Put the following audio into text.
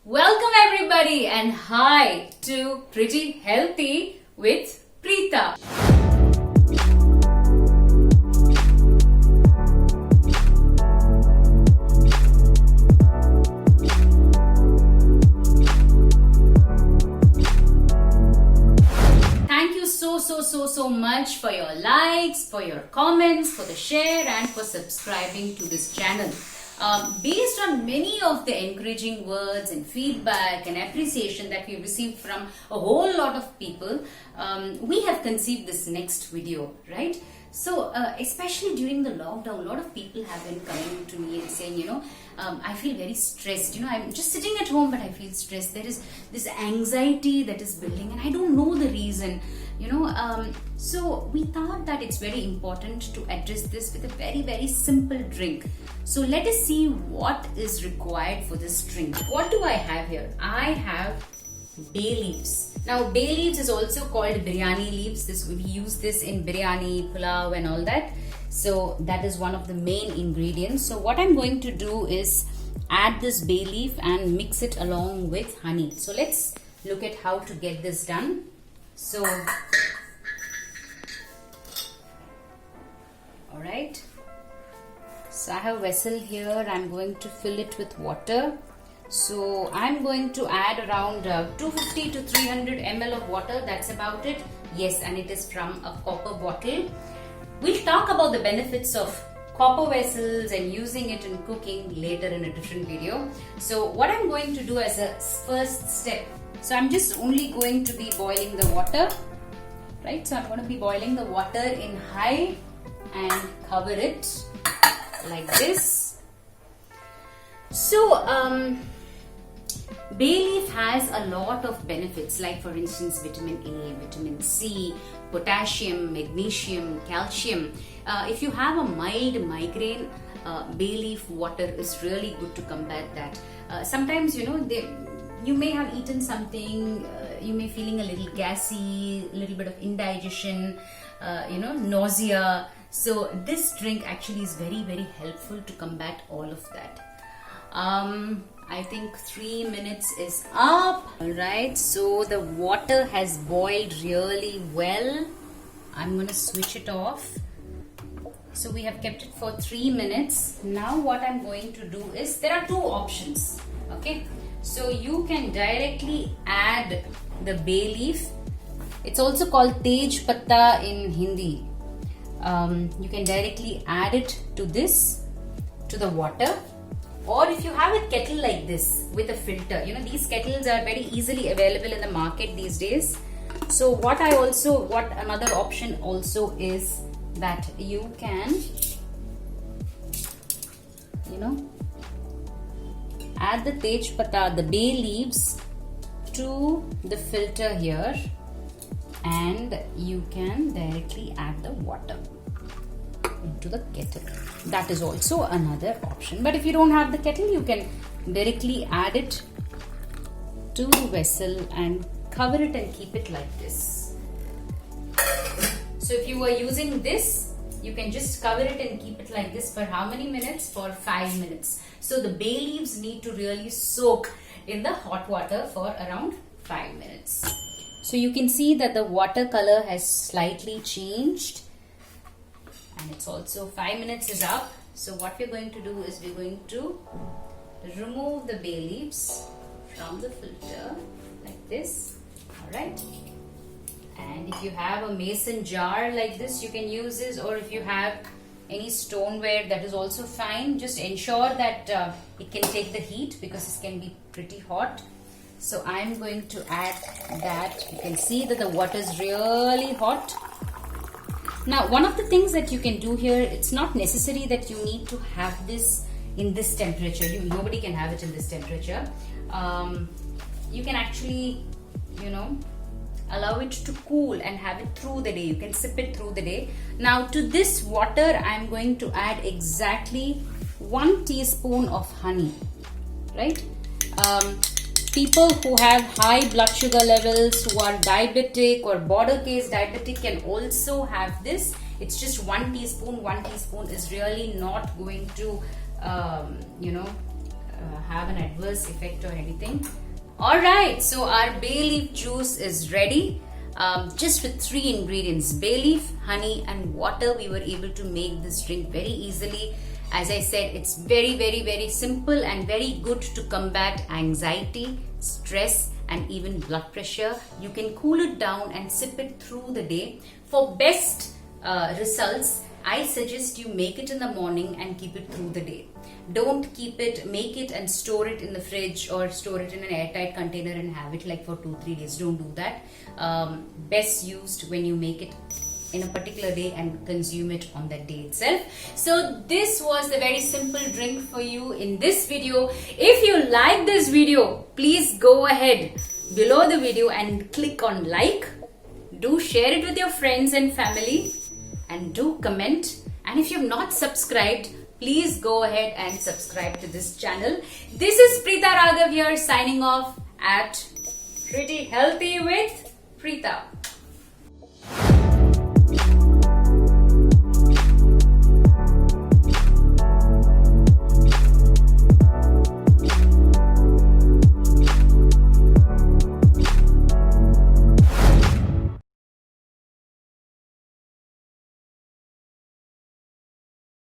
Welcome everybody and hi to Pretty Healthy with Preetha. Thank you so much for your likes, for your comments, for the share and for subscribing to this channel. Based on many of the encouraging words and feedback and appreciation that we received from a whole lot of people, we have conceived this next video, right? So especially during the lockdown, a lot of people have been coming to me and saying, I feel very stressed. I'm just sitting at home, but I feel stressed. There is this anxiety that is building and I don't know the reason. So we thought that it's very important to address this with a very simple drink. So let us see what is required for this drink. What do I have here? I have bay leaves. Now bay leaves is also called biryani leaves. We use this in biryani, pulao and all that. So that is one of the main ingredients. So what I'm going to do is add this bay leaf and mix it along with honey. So let's look at how to get this done. So alright, so I have a vessel here. I'm going to fill it with water. So I'm going to add around 250 to 300 ml of water. That's about it. Yes, and it is from a copper bottle. We'll talk about the benefits of copper vessels and using it in cooking later in a different video. So what I'm going to do as a first step, so I'm just only going to be boiling the water, right? So I'm going to be boiling the water in high and cover it like this. So bay leaf has a lot of benefits, like for instance vitamin A, vitamin C, potassium, magnesium, calcium. If you have a mild migraine, bay leaf water is really good to combat that. Sometimes you may have eaten something, you may feeling a little gassy, a little bit of indigestion, nausea. So this drink actually is very helpful to combat all of that. I think 3 minutes is up. Alright, so the water has boiled really well. I'm going to switch it off. So we have kept it for 3 minutes. Now what I'm going to do is, there are two options. Okay, so you can directly add the bay leaf. It's also called tej patta in Hindi. You can directly add it to the water. Or if you have a kettle like this with a filter, these kettles are very easily available in the market these days. So what another option also is that you can, add the tej patta, the bay leaves to the filter here, and you can directly add the water into the kettle. That is also another option. But if you don't have the kettle, you can directly add it to the vessel and cover it and keep it like this. So if you were using this, you can just cover it and keep it like this for how many minutes? For 5 minutes. So the bay leaves need to really soak in the hot water for around 5 minutes. So you can see that the water color has slightly changed. And it's also 5 minutes is up. So what we're going to do is we're going to remove the bay leaves from the filter like this. Alright. And if you have a mason jar like this, you can use this, or if you have any stoneware, that is also fine. Just ensure that it can take the heat, because this can be pretty hot. So I'm going to add that. You can see that the water is really hot. Now, one of the things that you can do here, it's not necessary that you need to have this in this temperature. Nobody can have it in this temperature. You can actually, allow it to cool and have it through the day. You can sip it through the day. Now, to this water, I'm going to add exactly 1 teaspoon of honey, right? People who have high blood sugar levels, who are diabetic or border case diabetic, can also have this. It's just 1 teaspoon. 1 teaspoon is really not going to, have an adverse effect or anything. Alright, so our bay leaf juice is ready. Just with 3 ingredients, bay leaf, honey and water, we were able to make this drink very easily. As I said, it's very simple and very good to combat anxiety, stress and even blood pressure. You can cool it down and sip it through the day. For best results, I suggest you make it in the morning and keep it through the day. Don't make it and store it in the fridge or store it in an airtight container and have it like for 2-3 days. Don't do that. Best used when you make it in a particular day and consume it on that day itself. So this was the very simple drink for you in this video. If you like this video, please go ahead below the video and click on like. Do share it with your friends and family and do comment. And if you have not subscribed, please go ahead and subscribe to this channel. This is Preetha Raaghav here signing off at Pretty Healthy with Preetha.